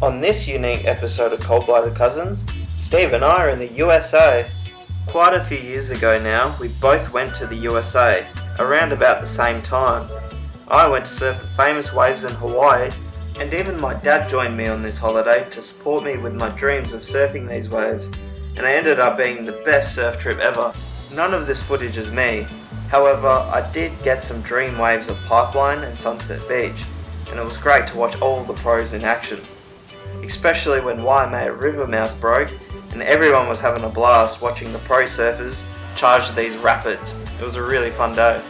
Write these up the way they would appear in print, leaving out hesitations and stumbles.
On this unique episode of Coldblooded Cousins, Steve and I are in the USA. Quite a few years ago now, we both went to the USA, around about the same time. I went to surf the famous waves in Hawaii, and even my dad joined me on this holiday to support me with my dreams of surfing these waves, and it ended up being the best surf trip ever. None of this footage is me, however I did get some dream waves of Pipeline and Sunset Beach, and it was great to watch all the pros in action. Especially when Waimea Rivermouth broke and everyone was having a blast watching the pro surfers charge these rapids. It was a really fun day.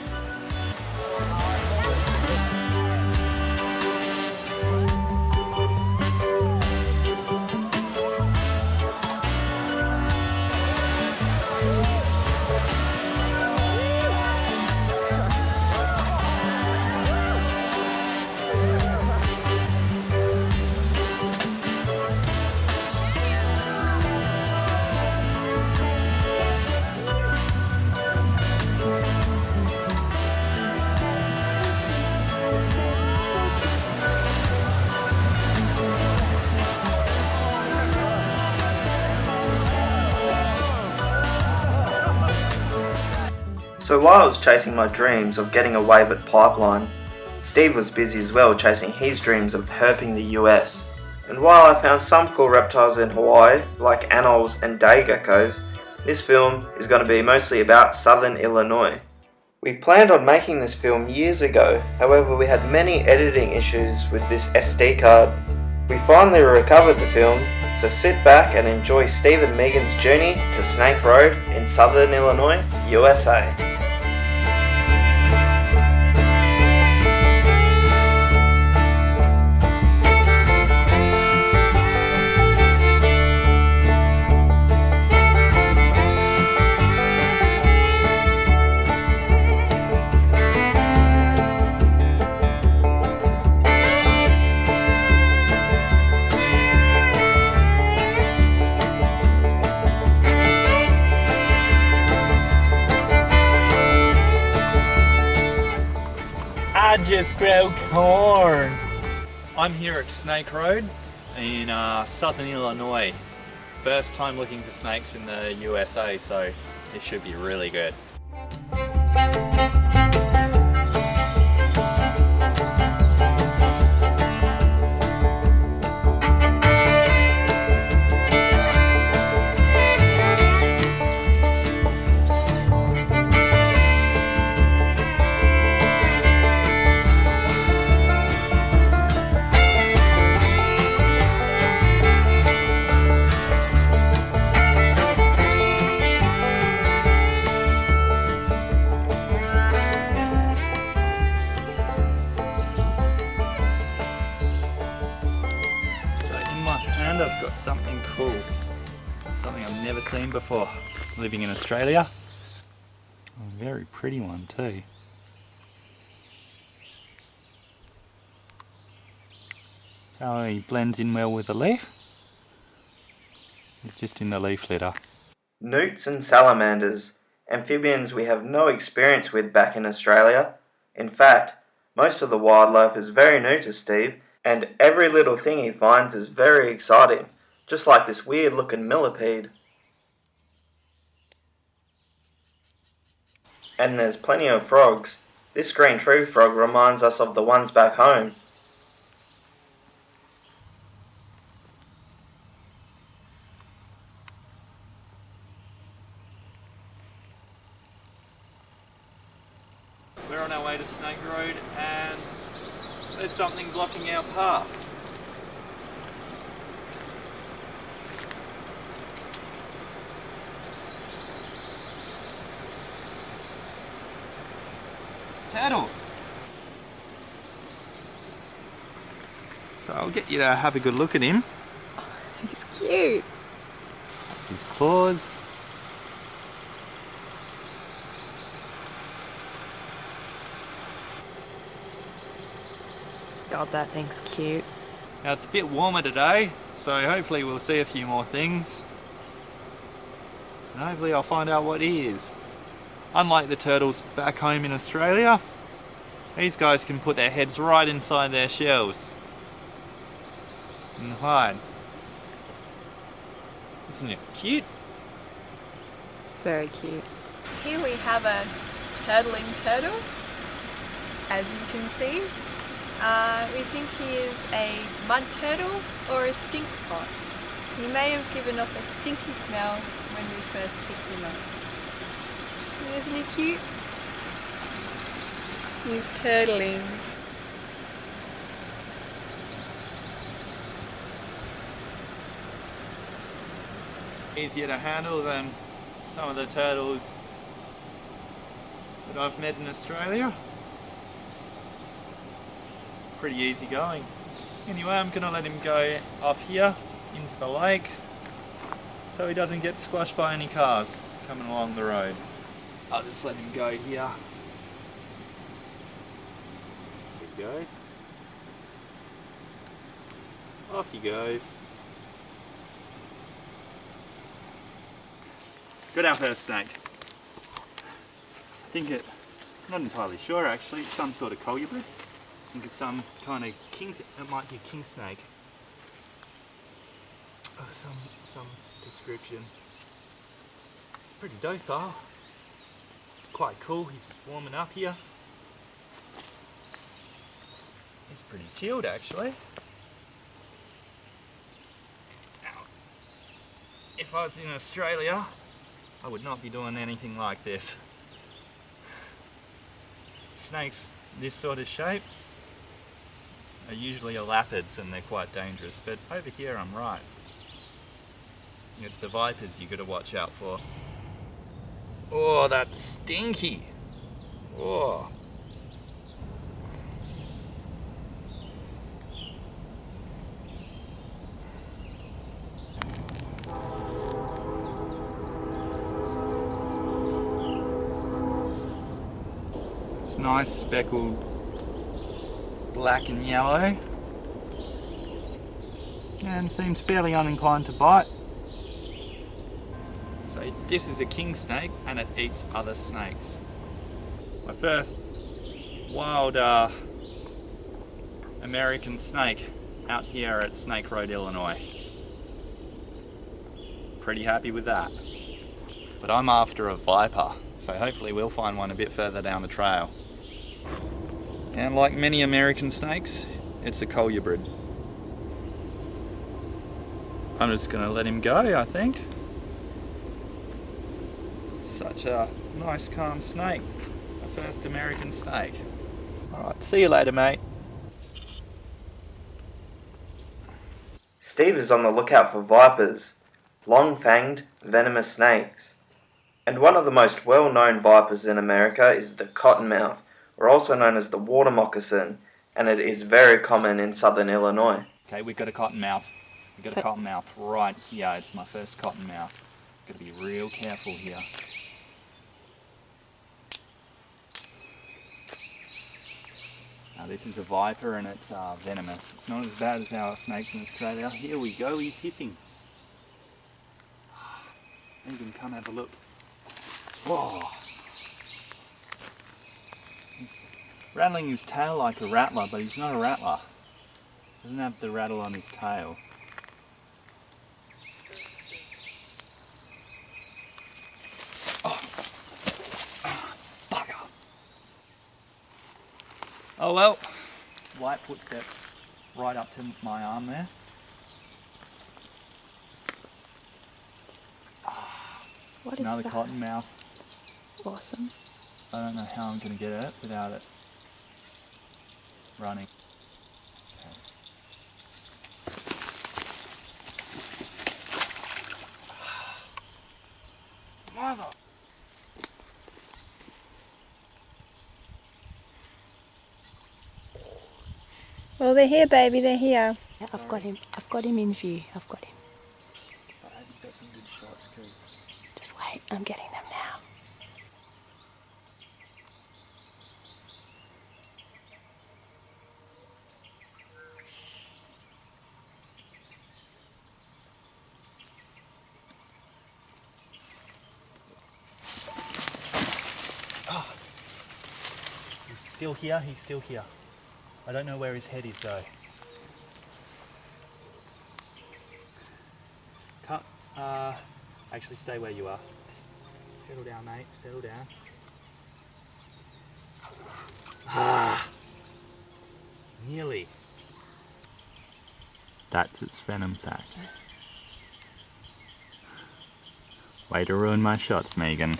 So while I was chasing my dreams of getting a wave at Pipeline, Steve was busy as well chasing his dreams of herping the US. And while I found some cool reptiles in Hawaii, like anoles and day geckos, this film is going to be mostly about southern Illinois. We planned on making this film years ago, however we had many editing issues with this SD card. We finally recovered the film, so sit back and enjoy Steve and Meegan's journey to Snake Road in southern Illinois, USA. I just grow corn. I'm here at Snake Road in southern Illinois. First time looking for snakes in the USA, so this should be really good. And I've got something cool, something I've never seen before living in Australia. A very pretty one too. So he blends in well with the leaf. It's just in the leaf litter. Newts and salamanders, amphibians we have no experience with back in Australia. In fact, most of the wildlife is very new to Steve, and every little thing he finds is very exciting, just like this weird looking millipede. And there's plenty of frogs. This green tree frog reminds us of the ones back home. We're on our way to Snake Road and there's something blocking our path. Turtle. So I'll get you to have a good look at him. He's cute. That's his claws. God, that thing's cute. Now it's a bit warmer today, so hopefully we'll see a few more things. And hopefully I'll find out what he is. Unlike the turtles back home in Australia, these guys can put their heads right inside their shells. and hide. Isn't it cute? It's very cute. Here we have a turtling turtle, as you can see. We think he is a mud turtle or a stink pot. He may have given off a stinky smell when we first picked him up. Isn't he cute? He's turtling. Easier to handle than some of the turtles that I've met in Australia. Pretty easy going. Anyway, I'm going to let him go off here into the lake so he doesn't get squashed by any cars coming along the road. I'll just let him go here. There you go. Off he goes. Got our first snake. I'm not entirely sure actually, it's some sort of colubrid. I think it's some kind of it might be a king snake. Oh, some description. It's pretty docile. It's quite cool, he's just warming up here. He's pretty chilled actually. Now, if I was in Australia, I would not be doing anything like this. Snakes this sort of shape are usually elapids and they're quite dangerous, but over here I'm right. It's the vipers you got to watch out for. Oh, that's stinky. Oh. It's nice speckled black and yellow and seems fairly uninclined to bite. So this is a king snake and it eats other snakes. My first wild American snake out here at Snake Road, Illinois. Pretty happy with that. But I'm after a viper, so hopefully we'll find one a bit further down the trail. And like many American snakes, it's a colubrid. I'm just going to let him go, I think. Such a nice calm snake. My first American snake. Alright, see you later, mate. Steve is on the lookout for vipers, long-fanged, venomous snakes. And one of the most well-known vipers in America is the cottonmouth, or also known as the water moccasin, and it is very common in southern Illinois. Okay, we've got a cottonmouth. We've got a cottonmouth right here. It's my first cottonmouth. Got to be real careful here. Now this is a viper and it's venomous. It's not as bad as our snakes in Australia. Here we go, he's hissing. Meegan, come have a look. Whoa! He's rattling his tail like a rattler, but he's not a rattler. Doesn't have the rattle on his tail. Oh well, light footsteps right up to my arm there. What is Another that? cottonmouth. Awesome. I don't know how I'm going to get it without it running. Mother! Well, they're here, baby, they're here. Yeah, I've got him. I've got him in view. I've got him. I hope you've got some good shots, because Just wait. I'm getting them now. he's still here, he's still here. I don't know where his head is though. Actually, stay where you are. Settle down, mate. Settle down. Nearly. That's its venom sac. Way to ruin my shots, Meegan.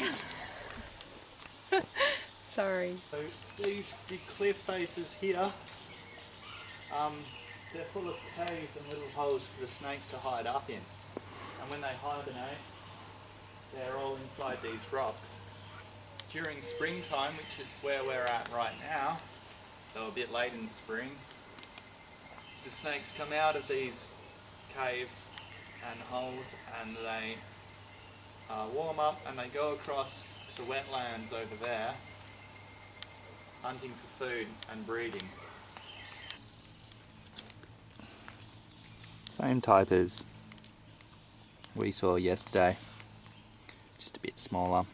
Sorry. So these big cliff faces here, they're full of caves and little holes for the snakes to hide up in. And when they hibernate, they're all inside these rocks. During springtime, which is where we're at right now, though a bit late in spring, the snakes come out of these caves and holes and they warm up and they go across the wetlands over there, hunting for food and breeding. Same type as we saw yesterday, just a bit smaller.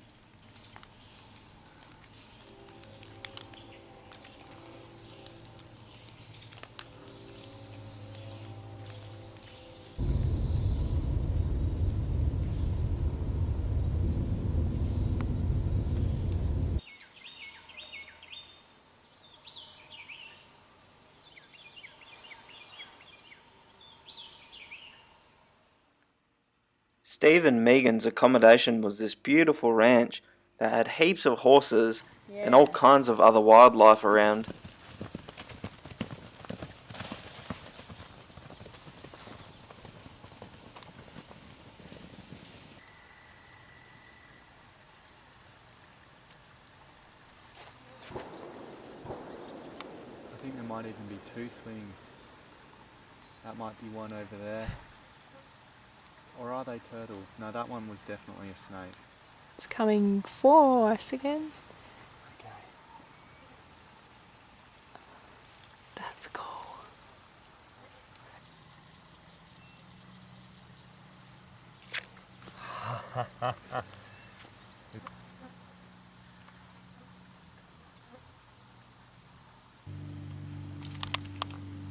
Steve and Meegan's accommodation was this beautiful ranch that had heaps of horses and all kinds of other wildlife around. I think there might even be two swimming. That might be one over there. Or are they turtles? No, that one was definitely a snake. It's coming for us again. Okay. That's cool.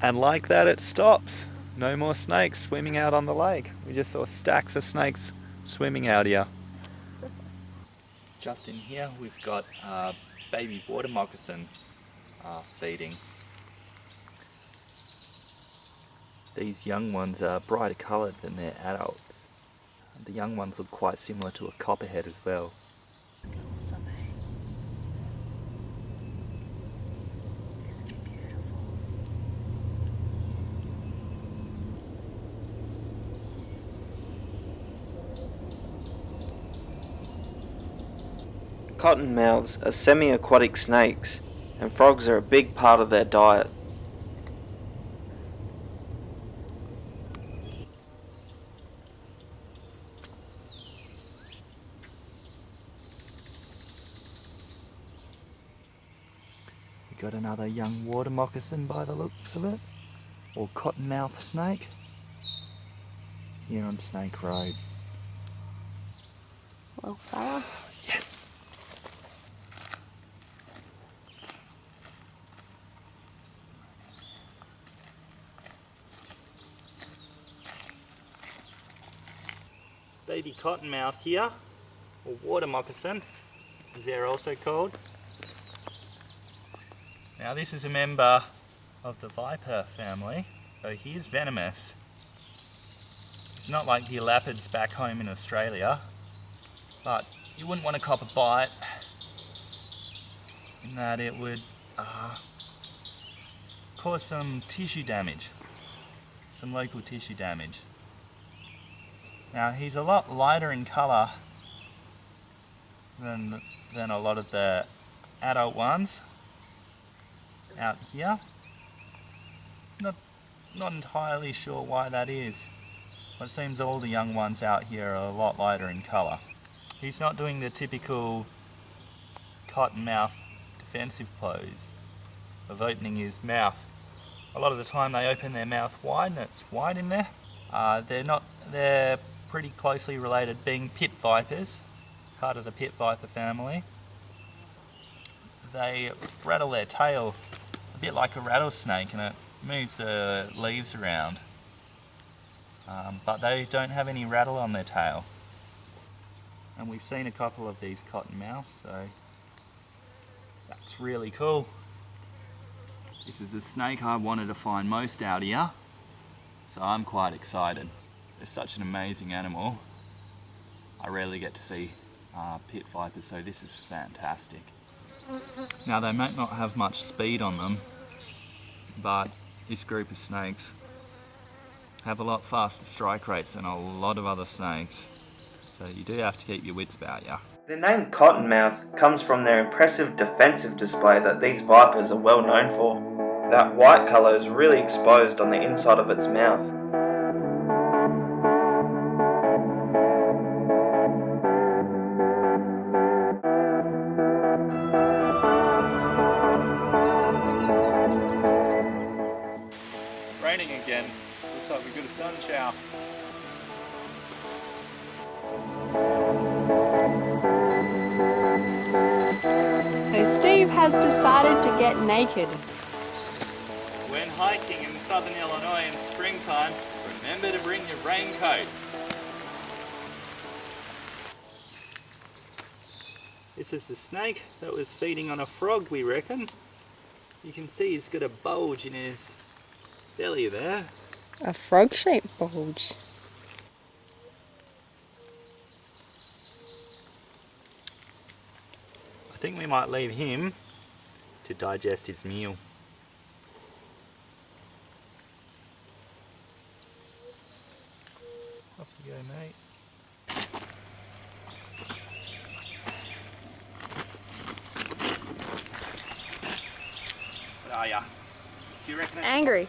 And like that it stops. No more snakes swimming out on the lake. We just saw stacks of snakes swimming out here. Just in here we've got baby water moccasin feeding. These young ones are brighter coloured than their adults. The young ones look quite similar to a copperhead as well. That's awesome, eh? Isn't it beautiful? Cottonmouths are semi-aquatic snakes, and frogs are a big part of their diet. We got another young water moccasin by the looks of it, or cottonmouth snake, here on Snake Road. Little fella. Yes! Baby cottonmouth here, or water moccasin, as they're also called. Now this is a member of the viper family, so he is venomous. It's not like the elapids back home in Australia, but you wouldn't want to cop a bite in that it would cause some tissue damage, some local tissue damage. Now he's a lot lighter in colour than a lot of the adult ones out here. Not entirely sure why that is, but it seems all the young ones out here are a lot lighter in colour. He's not doing the typical cottonmouth defensive pose of opening his mouth. A lot of the time they open their mouth wide and it's wide in there. They're pretty closely related, being pit vipers, part of the pit viper family. They rattle their tail a bit like a rattlesnake and it moves the leaves around. but they don't have any rattle on their tail. And we've seen a couple of these cottonmouths, so that's really cool. This is the snake I wanted to find most out here, so I'm quite excited. It's such an amazing animal. I rarely get to see pit vipers, so this is fantastic. Now they might not have much speed on them, but this group of snakes have a lot faster strike rates than a lot of other snakes, so you do have to keep your wits about you. The name cottonmouth comes from their impressive defensive display that these vipers are well known for. That white colour is really exposed on the inside of its mouth. Raining again. Looks like we've got a sun shower. So Steve has decided to get naked. When hiking in southern Illinois in springtime, remember to bring your raincoat. This is the snake that was feeding on a frog, we reckon. You can see he's got a bulge in his belly there. A frog-shaped bulge. I think we might leave him to digest his meal. Off you go, mate. What are ya? Do you reckon it's... Angry.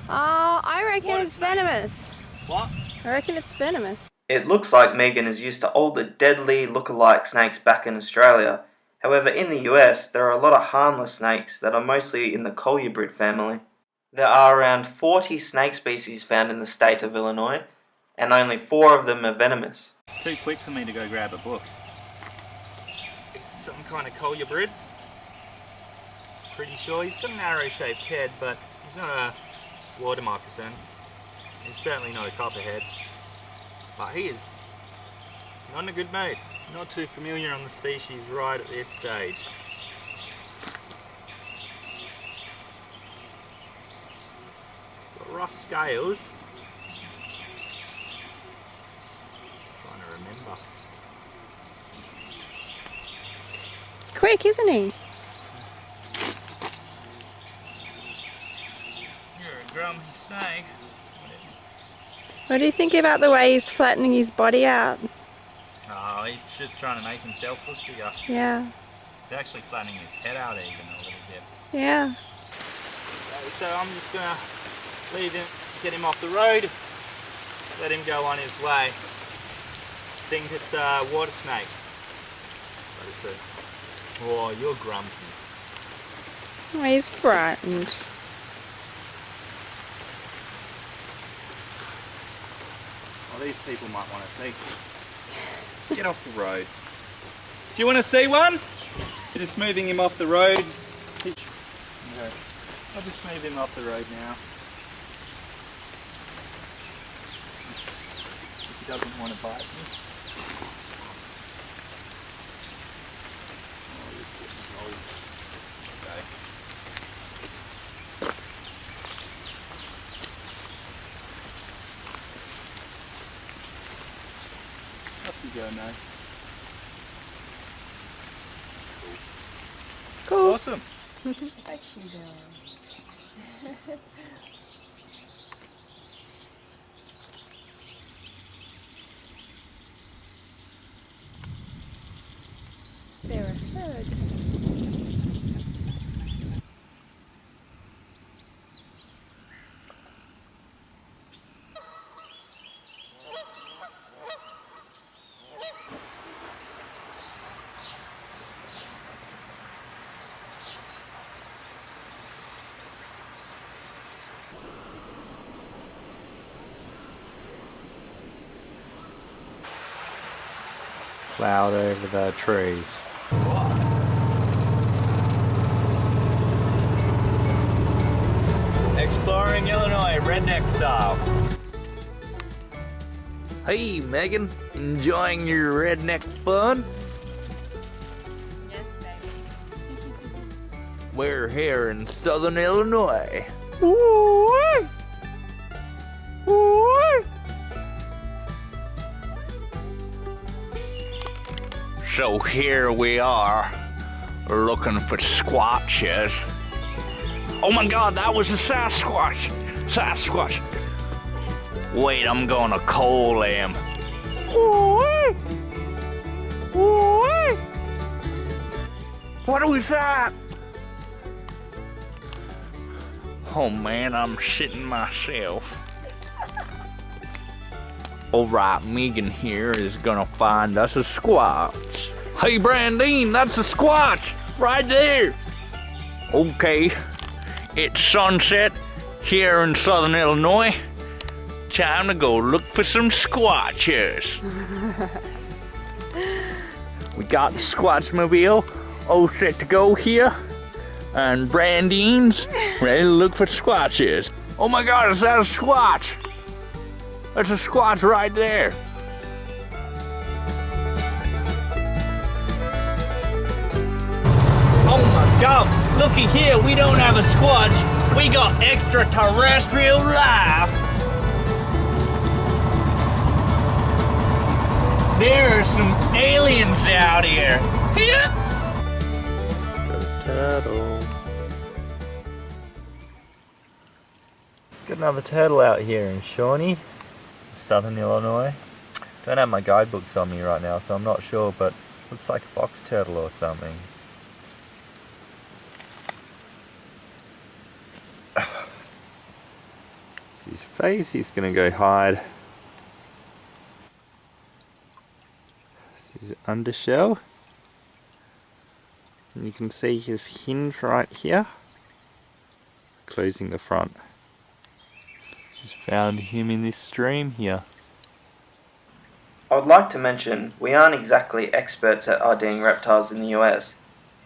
Oh, I reckon What a it's snake. venomous. What? I reckon it's venomous. It looks like Meegan is used to all the deadly look-alike snakes back in Australia. However, in the US, there are a lot of harmless snakes that are mostly in the colubrid family. There are around 40 snake species found in the state of Illinois, and only 4 of them are venomous. It's too quick for me to go grab a book. It's some kind of colubrid. Pretty sure he's got an arrow-shaped head, but he's not a water moccasin. He's certainly not a copperhead. But he is not in a good mood. Not too familiar on the species right at this stage. He's got rough scales. Just trying to remember. It's quick, isn't he? You're a grumpy snake. What do you think about the way he's flattening his body out? Oh, he's just trying to make himself look bigger. Yeah, He's actually flattening his head out even a little bit. yeah. So I'm just gonna leave him, get him off the road, let him go on his way. I think it's a water snake. But it's a... Oh, you're grumpy. Oh, he's frightened. Well, these people might want to see. Get off the road. Do you want to see one? You're just moving him off the road. Okay. I'll just move him off the road now. If he doesn't want to bite me. Oh, you're getting old. Okay. Off you go, mate. Cool. Awesome. Actually, They're a herd. Cloud over the trees. Exploring Illinois, redneck style. Hey, Megan, enjoying your redneck fun? Yes, baby. We're here in southern Illinois. Woo-wee! Woo-wee! So here we are, looking for squatches. Oh my God, that was a Sasquatch! Sasquatch! Wait, I'm gonna call him. Woo-wee! Woo-wee! What was that? Oh man, I'm shitting myself. Alright, Megan here is gonna find us a squatch. Hey Brandine, that's a squatch! Right there! Okay, it's sunset here in southern Illinois. Time to go look for some squatches. We got the Squatchmobile all set to go here. And Brandine's ready to look for squatches. Oh my God, is that a squatch? There's a squatch right there. Oh my God, looky here, we don't have a squatch. We got extraterrestrial life. There are some aliens out here. Yeah. Turtle. Got another turtle out here in Shawnee, southern Illinois. Don't have my guidebooks on me right now, so I'm not sure, but looks like a box turtle or something. It's his face, he's gonna go hide. His undershell. And you can see his hinge right here, closing the front. Just found him in this stream here. I would like to mention we aren't exactly experts at IDing reptiles in the US,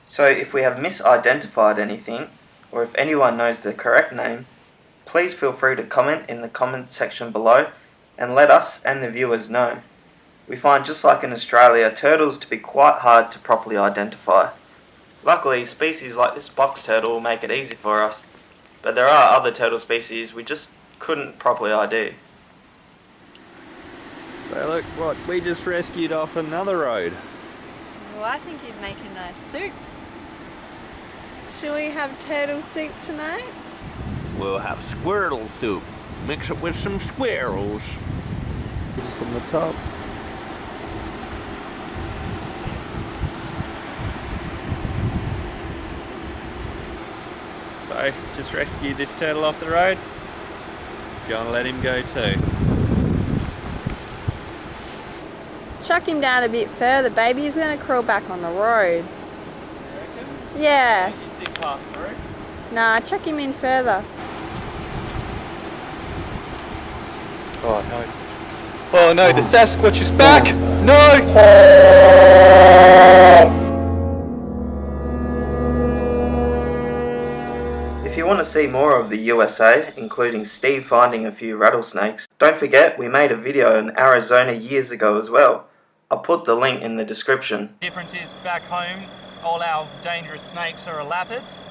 so if we have misidentified anything, or if anyone knows the correct name, please feel free to comment in the comment section below and let us and the viewers know. We find, just like in Australia, turtles to be quite hard to properly identify. Luckily, species like this box turtle will make it easy for us, but there are other turtle species we just couldn't properly ID. So look what we just rescued off another road. Well, I think you'd make a nice soup. Shall we have turtle soup tonight? We'll have squirtle soup. Mix it with some squirrels. From the top. So, just rescued this turtle off the road. Gonna let him go too. Chuck him down a bit further, baby. He's going to crawl back on the road. Yeah. You see past through? Nah, chuck him in further. Oh no. Oh no, the Sasquatch is back! No! If you want to see more of the USA, including Steve finding a few rattlesnakes, don't forget we made a video in Arizona years ago as well. I'll put the link in the description. Difference is back home, all our dangerous snakes are elapids.